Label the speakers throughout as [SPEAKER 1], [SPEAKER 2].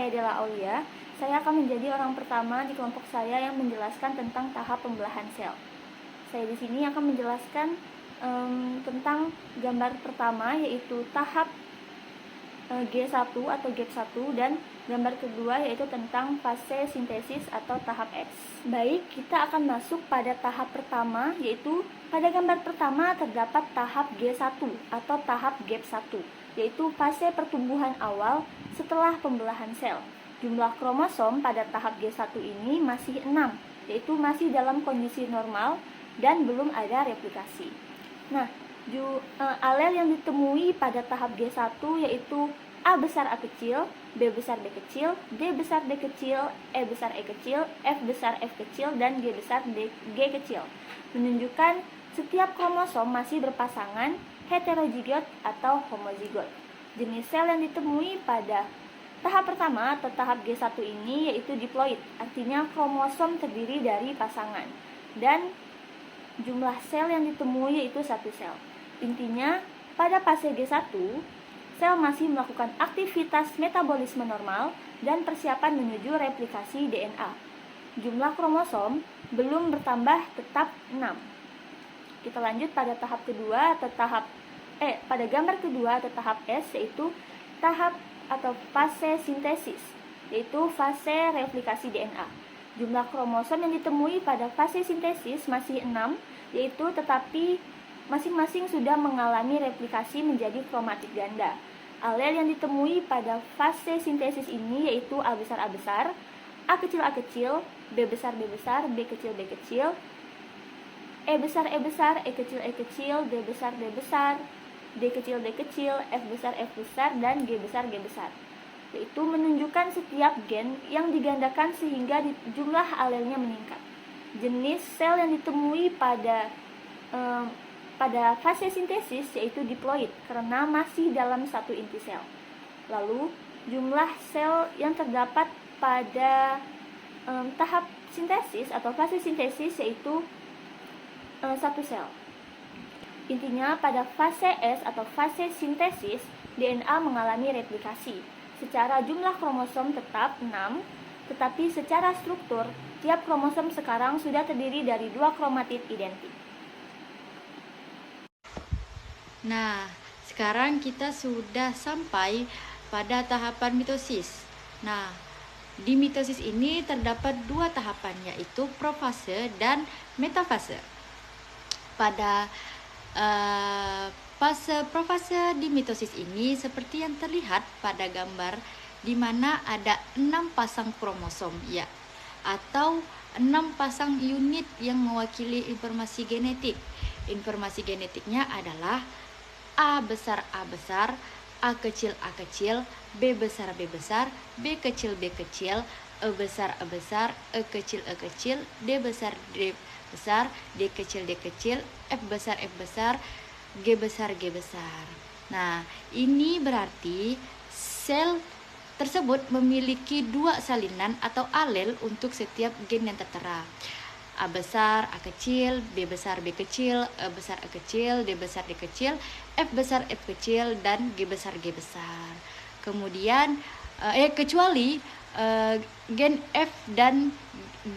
[SPEAKER 1] saya Dela Aulia. Saya akan menjadi orang pertama di kelompok saya yang menjelaskan tentang tahap pembelahan sel. Saya di sini akan menjelaskan tentang gambar pertama, yaitu tahap G1 atau GAP1, dan gambar kedua yaitu tentang fase sintesis atau tahap X. Baik, kita akan masuk pada tahap pertama, yaitu pada gambar pertama terdapat tahap G1 atau tahap GAP1, yaitu fase pertumbuhan awal setelah pembelahan sel. Jumlah kromosom pada tahap G1 ini masih 6, yaitu masih dalam kondisi normal dan belum ada replikasi. Nah, alel yang ditemui pada tahap G1 yaitu A besar A kecil, B besar B kecil, D besar D kecil, E besar E kecil, F besar F kecil, dan G besar G kecil, menunjukkan setiap kromosom masih berpasangan heterozigot atau homozigot. Jenis sel yang ditemui pada tahap pertama atau tahap G1 ini yaitu diploid, artinya kromosom terdiri dari pasangan, dan jumlah sel yang ditemui yaitu 1 sel. Intinya, pada fase G1, sel masih melakukan aktivitas metabolisme normal dan persiapan menuju replikasi DNA. Jumlah kromosom belum bertambah, tetap 6. Kita lanjut pada tahap kedua atau pada gambar kedua atau tahap S, yaitu tahap atau fase sintesis, yaitu fase replikasi DNA. Jumlah kromosom yang ditemui pada fase sintesis masih 6, yaitu tetapi masing-masing sudah mengalami replikasi menjadi kromatik ganda. Alel yang ditemui pada fase sintesis ini yaitu A besar A besar, A kecil A kecil, B besar B besar, B kecil B kecil, E besar E besar, E kecil E kecil, D besar D besar, D kecil D kecil, F besar F besar, dan G besar G besar. Yaitu menunjukkan setiap gen yang digandakan sehingga jumlah alelnya meningkat. Jenis sel yang ditemui pada fase sintesis yaitu diploid karena masih dalam satu inti sel. Lalu jumlah sel yang terdapat pada tahap sintesis atau fase sintesis yaitu 1 sel. Intinya pada fase S atau fase sintesis DNA mengalami replikasi. Secara jumlah kromosom tetap 6, tetapi secara struktur tiap kromosom sekarang sudah terdiri dari 2 kromatid identik.
[SPEAKER 2] Nah, sekarang kita sudah sampai pada tahapan mitosis. Nah, di mitosis ini terdapat 2 tahapan, yaitu profase dan metafase. Pada fase profase di mitosis ini seperti yang terlihat pada gambar, di mana ada 6 pasang kromosom, ya, atau 6 pasang unit yang mewakili informasi genetik. Informasi genetiknya adalah A besar A besar, A kecil A kecil, B besar B besar, B kecil B kecil, E besar E besar, E kecil E kecil, D besar D besar, D kecil D kecil, F besar F besar, G besar G besar. Nah, ini berarti sel tersebut memiliki 2 salinan atau alel untuk setiap gen yang tertera. A besar A kecil, B besar B kecil, E besar E kecil, D besar D kecil, F besar F kecil, dan G besar G besar. Kemudian kecuali gen F dan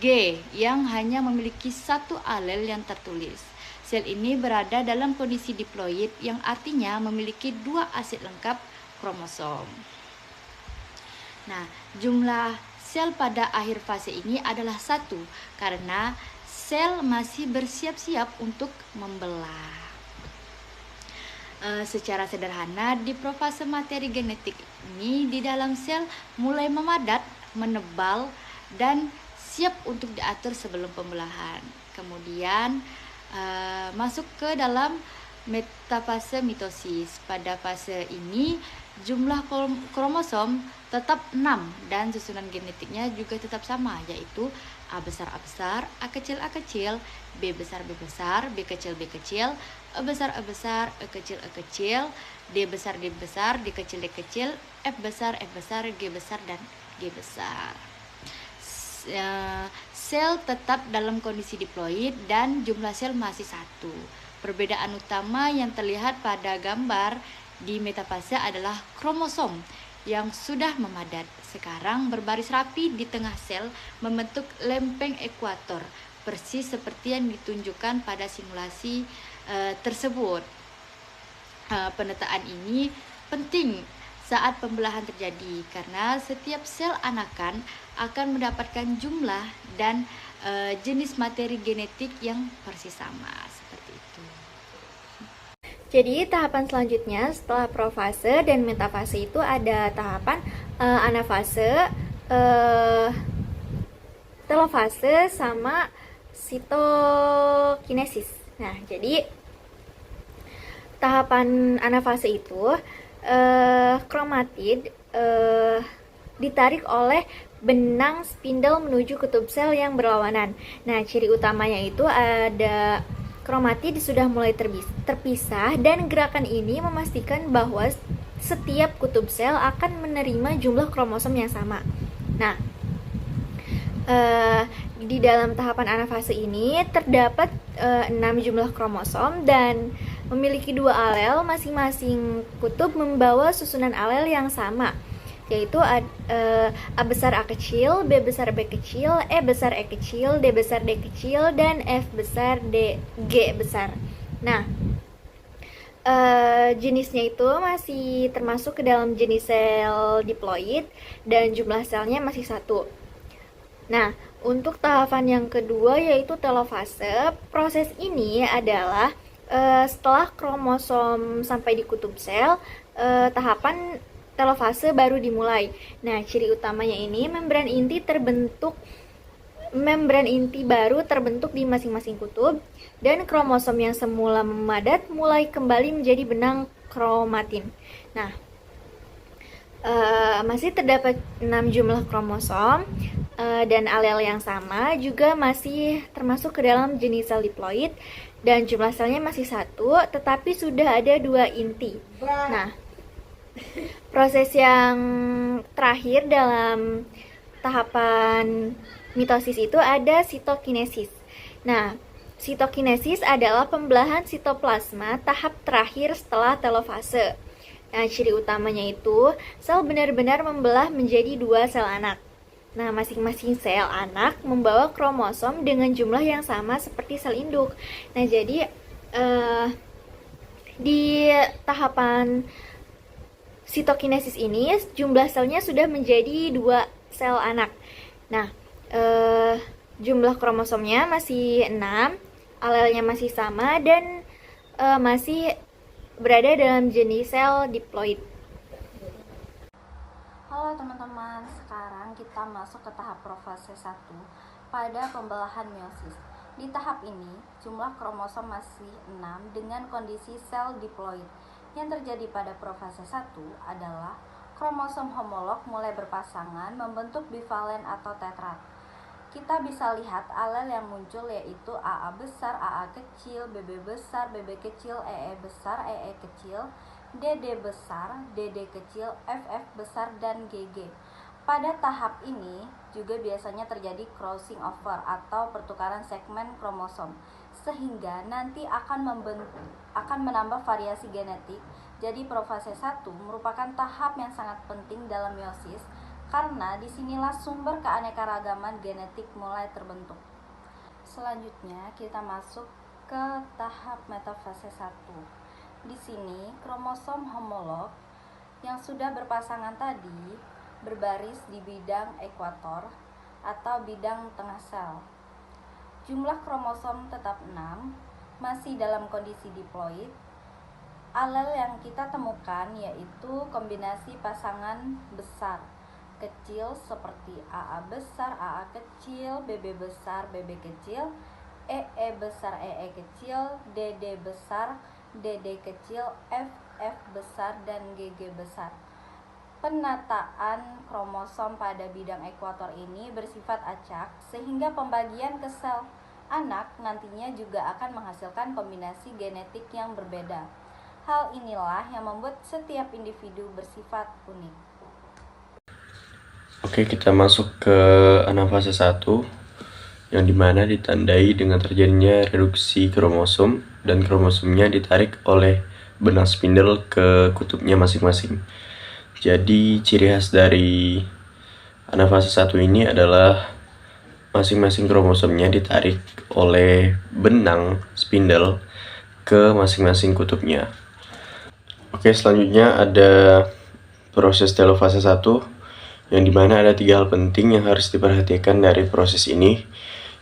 [SPEAKER 2] G yang hanya memiliki 1 alel yang tertulis. Sel ini berada dalam kondisi diploid yang artinya memiliki 2 asid lengkap kromosom. Nah, jumlah sel pada akhir fase ini adalah 1 karena sel masih bersiap-siap untuk membelah. Secara sederhana, di profase materi genetik ini di dalam sel mulai memadat, menebal, dan siap untuk diatur sebelum pembelahan. Kemudian masuk ke dalam metafase mitosis. Pada fase ini jumlah kromosom tetap 6 dan susunan genetiknya juga tetap sama, yaitu A besar A besar, A kecil, B besar B besar, B kecil B kecil, E besar E besar, E kecil, D besar D besar, D kecil D kecil, F besar, G besar, dan G besar. Sel tetap dalam kondisi diploid dan jumlah sel masih 1. Perbedaan utama yang terlihat pada gambar di metafase adalah kromosom yang sudah memadat. Sekarang berbaris rapi di tengah sel membentuk lempeng ekuator, persis seperti yang ditunjukkan pada simulasi tersebut. Penataan ini penting saat pembelahan terjadi karena setiap sel anakan akan mendapatkan jumlah dan jenis materi genetik yang persis sama, seperti itu.
[SPEAKER 1] Jadi tahapan selanjutnya setelah profase dan metafase itu ada tahapan anafase, telofase, sama sitokinesis. Nah, jadi tahapan anafase itu kromatid ditarik oleh benang spindle menuju kutub sel yang berlawanan. Nah, ciri utamanya itu ada kromatid sudah mulai terpisah dan gerakan ini memastikan bahwa setiap kutub sel akan menerima jumlah kromosom yang sama. Nah, di dalam tahapan anafase ini terdapat 6 jumlah kromosom dan memiliki 2 alel. Masing-masing kutub membawa susunan alel yang sama, yaitu A besar A kecil, B besar B kecil, E besar E kecil, D besar D kecil, dan F besar D G besar. Nah, jenisnya itu masih termasuk ke dalam jenis sel diploid dan jumlah selnya masih 1. Nah, untuk tahapan yang kedua yaitu telofase. Proses ini adalah setelah kromosom sampai di kutub sel, tahapan telofase baru dimulai. Nah, ciri utamanya ini membran inti baru terbentuk di masing-masing kutub dan kromosom yang semula memadat mulai kembali menjadi benang kromatin. Nah, masih terdapat 6 jumlah kromosom dan alel yang sama, juga masih termasuk ke dalam jenis sel diploid dan jumlah selnya masih 1, tetapi sudah ada 2 inti. Nah, proses yang terakhir dalam tahapan mitosis itu ada sitokinesis. Nah, sitokinesis adalah pembelahan sitoplasma tahap terakhir setelah telofase. Nah, ciri utamanya itu sel benar-benar membelah menjadi 2 sel anak. Nah, masing-masing sel anak membawa kromosom dengan jumlah yang sama seperti sel induk. Nah, jadi di tahapan sitokinesis ini jumlah selnya sudah menjadi 2 sel anak. Nah, jumlah kromosomnya masih 6, alelnya masih sama, dan masih berada dalam jenis sel diploid.
[SPEAKER 2] Halo teman-teman, sekarang kita masuk ke tahap profase 1 pada pembelahan meiosis. Di tahap ini, jumlah kromosom masih 6 dengan kondisi sel diploid. Yang terjadi pada profase 1 adalah kromosom homolog mulai berpasangan membentuk bivalen atau tetrad. Kita bisa lihat alel yang muncul yaitu AA besar, AA kecil, BB besar, BB kecil, EE besar, EE kecil, DD besar, DD kecil, FF besar, dan GG. Pada tahap ini juga biasanya terjadi crossing over atau pertukaran segmen kromosom, sehingga nanti akan menambah variasi genetik. Jadi profase 1 merupakan tahap yang sangat penting dalam meiosis karena disinilah sumber keanekaragaman genetik mulai terbentuk. Selanjutnya kita masuk ke tahap metafase 1. Di sini kromosom homolog yang sudah berpasangan tadi berbaris di bidang ekuator atau bidang tengah sel. Jumlah kromosom tetap 6, masih dalam kondisi diploid. Alel yang kita temukan yaitu kombinasi pasangan besar kecil seperti AA besar, AA kecil, BB besar, BB kecil, EE besar, EE kecil, DD besar, DD kecil, FF besar, dan GG besar. Penataan kromosom pada bidang ekuator ini bersifat acak sehingga pembagian ke sel anak nantinya juga akan menghasilkan kombinasi genetik yang berbeda. Hal inilah yang membuat setiap individu bersifat unik.
[SPEAKER 3] Oke, kita masuk ke anafase 1 yang dimana ditandai dengan terjadinya reduksi kromosom dan kromosomnya ditarik oleh benang spindle ke kutubnya masing-masing. Jadi ciri khas dari anafase 1 ini adalah masing-masing kromosomnya ditarik oleh benang spindle ke masing-masing kutubnya. Oke, selanjutnya ada proses telofase 1 yang dimana ada 3 hal penting yang harus diperhatikan dari proses ini.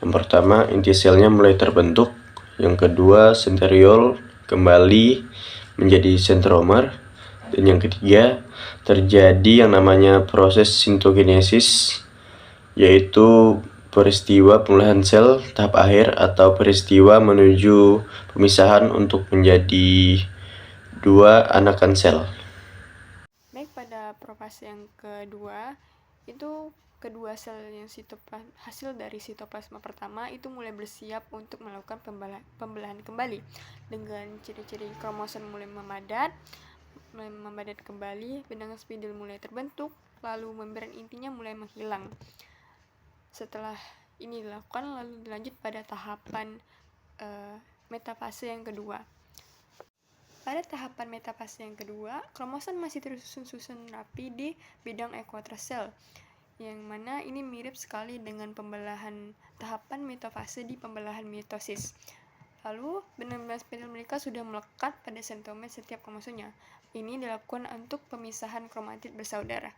[SPEAKER 3] Yang pertama, inti selnya mulai terbentuk. Yang kedua, sentriol kembali menjadi sentromer. Dan yang ketiga, terjadi yang namanya proses sintokinesis, yaitu peristiwa pemulahan sel tahap akhir atau peristiwa menuju pemisahan untuk menjadi dua anakan sel.
[SPEAKER 4] Baik, pada profase yang kedua, itu kedua sel yang hasil dari sitoplasma pertama itu mulai bersiap untuk melakukan pembelahan kembali dengan ciri-ciri kromosom mulai memadat kembali, benang spindle mulai terbentuk, lalu membran intinya mulai menghilang. Setelah ini dilakukan, lalu dilanjut pada tahapan metafase yang kedua. Pada tahapan metafase yang kedua, kromosom masih tersusun rapi di bidang ekwatorial, yang mana ini mirip sekali dengan tahapan metafase di pembelahan mitosis. Lalu, benang-benang spindle mereka sudah melekat pada sentromer setiap kromosomnya. Ini dilakukan untuk pemisahan kromatid bersaudara.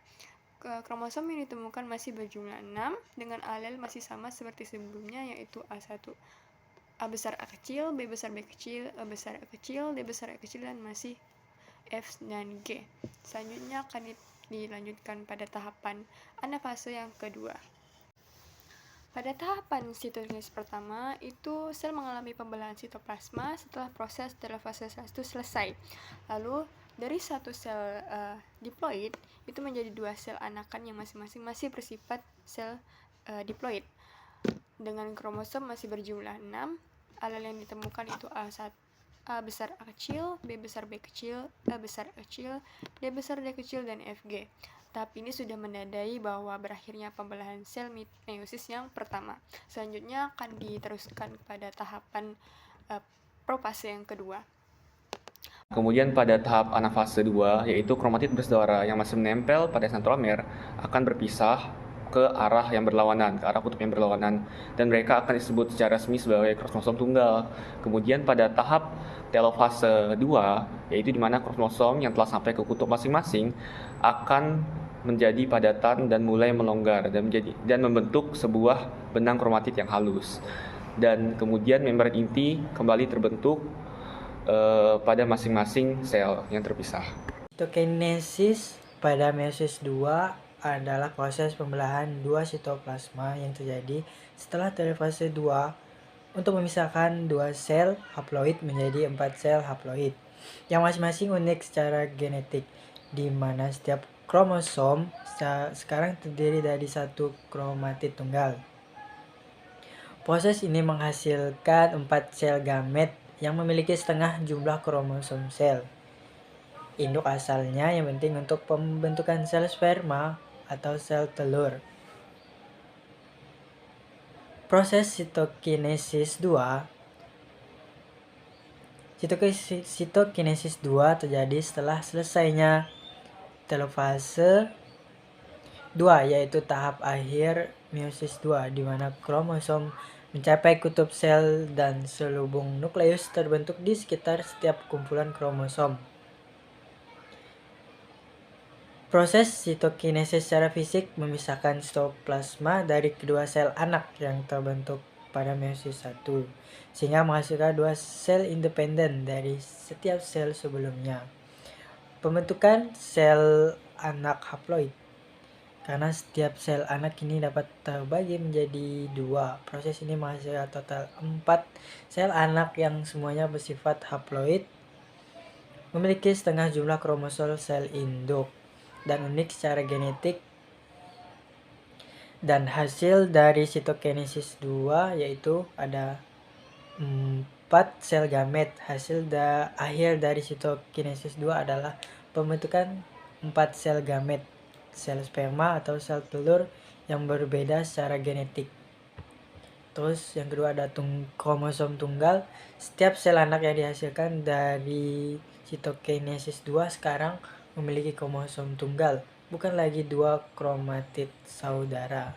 [SPEAKER 4] Kromosom yang ditemukan masih berjumlah 6 dengan alel masih sama seperti sebelumnya, yaitu A1, A besar A kecil, B besar B kecil, A besar A kecil, D besar A kecil, dan masih F dan G. Selanjutnya akan dilanjutkan pada tahapan anafase yang kedua. Pada tahapan sitokinesis pertama, itu sel mengalami pembelahan sitoplasma setelah proses telofase 1 selesai. Lalu, dari satu sel diploid, itu menjadi 2 sel anakan yang masing-masing masih bersifat sel diploid. Dengan kromosom masih berjumlah 6, alel yang ditemukan itu A1, A besar A kecil, B besar B kecil, A besar A kecil, D besar D kecil, dan FG. Tahap ini sudah menandai bahwa berakhirnya pembelahan sel meiosis yang pertama. Selanjutnya akan diteruskan pada tahapan profase yang kedua.
[SPEAKER 5] Kemudian pada tahap anafase 2, yaitu kromatid bersaudara yang masih menempel pada sentromer akan berpisah ke arah yang berlawanan, ke arah kutub yang berlawanan, dan mereka akan disebut secara resmi sebagai kromosom tunggal. Kemudian pada tahap telofase 2, yaitu di mana kromosom yang telah sampai ke kutub masing-masing akan menjadi padatan dan mulai melonggar dan membentuk sebuah benang kromatid yang halus. Dan kemudian membran inti kembali terbentuk pada masing-masing sel yang terpisah.
[SPEAKER 6] Sitokinesis pada meiosis 2 adalah proses pembelahan 2 sitoplasma yang terjadi setelah telofase 2 untuk memisahkan 2 sel haploid menjadi 4 sel haploid yang masing-masing unik secara genetik, di mana setiap kromosom sekarang terdiri dari 1 kromatid tunggal. Proses ini menghasilkan 4 sel gamet yang memiliki setengah jumlah kromosom sel induk asalnya yang penting untuk pembentukan sel sperma atau sel telur. Proses sitokinesis 2 terjadi setelah selesainya telofase 2, yaitu tahap akhir meiosis 2, di mana kromosom mencapai kutub sel dan selubung nukleus terbentuk di sekitar setiap kumpulan kromosom. Proses sitokinesis secara fisik memisahkan sitoplasma dari kedua sel anak yang terbentuk pada meiosis 1, sehingga menghasilkan 2 sel independen dari setiap sel sebelumnya. Pembentukan sel anak haploid. Karena setiap sel anak ini dapat terbagi menjadi 2. Proses ini menghasilkan total 4 sel anak yang semuanya bersifat haploid, memiliki setengah jumlah kromosom sel induk, dan unik secara genetik. Dan hasil dari sitokinesis 2 yaitu ada 4 sel gamet. Hasil akhir dari sitokinesis 2 adalah pembentukan 4 sel gamet, sel sperma atau sel telur yang berbeda secara genetik. Terus yang kedua ada kromosom tunggal. Setiap sel anak yang dihasilkan dari sitokinesis 2 sekarang memiliki kromosom tunggal, bukan lagi dua kromatid saudara.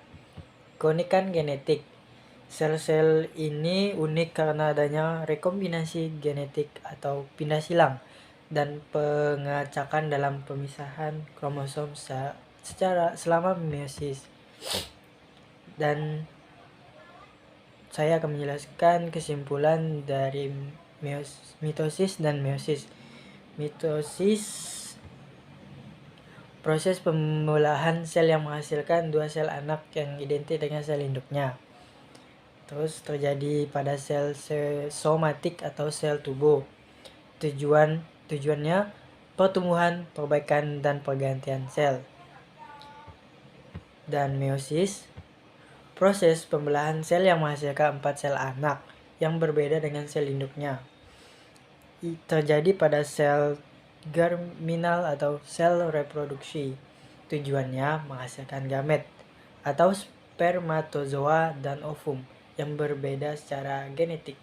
[SPEAKER 6] Keunikan genetik. Sel-sel ini unik karena adanya rekombinasi genetik atau pindah silang dan pengacakan dalam pemisahan kromosom secara selama meiosis. Dan saya akan menjelaskan kesimpulan dari mitosis dan meiosis. Mitosis, proses pembelahan sel yang menghasilkan dua sel anak yang identik dengan sel induknya. Terus terjadi pada sel somatik atau sel tubuh. Tujuannya pertumbuhan, perbaikan, dan pergantian sel. Dan meiosis, proses pembelahan sel yang menghasilkan 4 sel anak yang berbeda dengan sel induknya. Terjadi pada sel germinal atau sel reproduksi. Tujuannya menghasilkan gamet atau spermatozoa dan ovum yang berbeda secara genetik.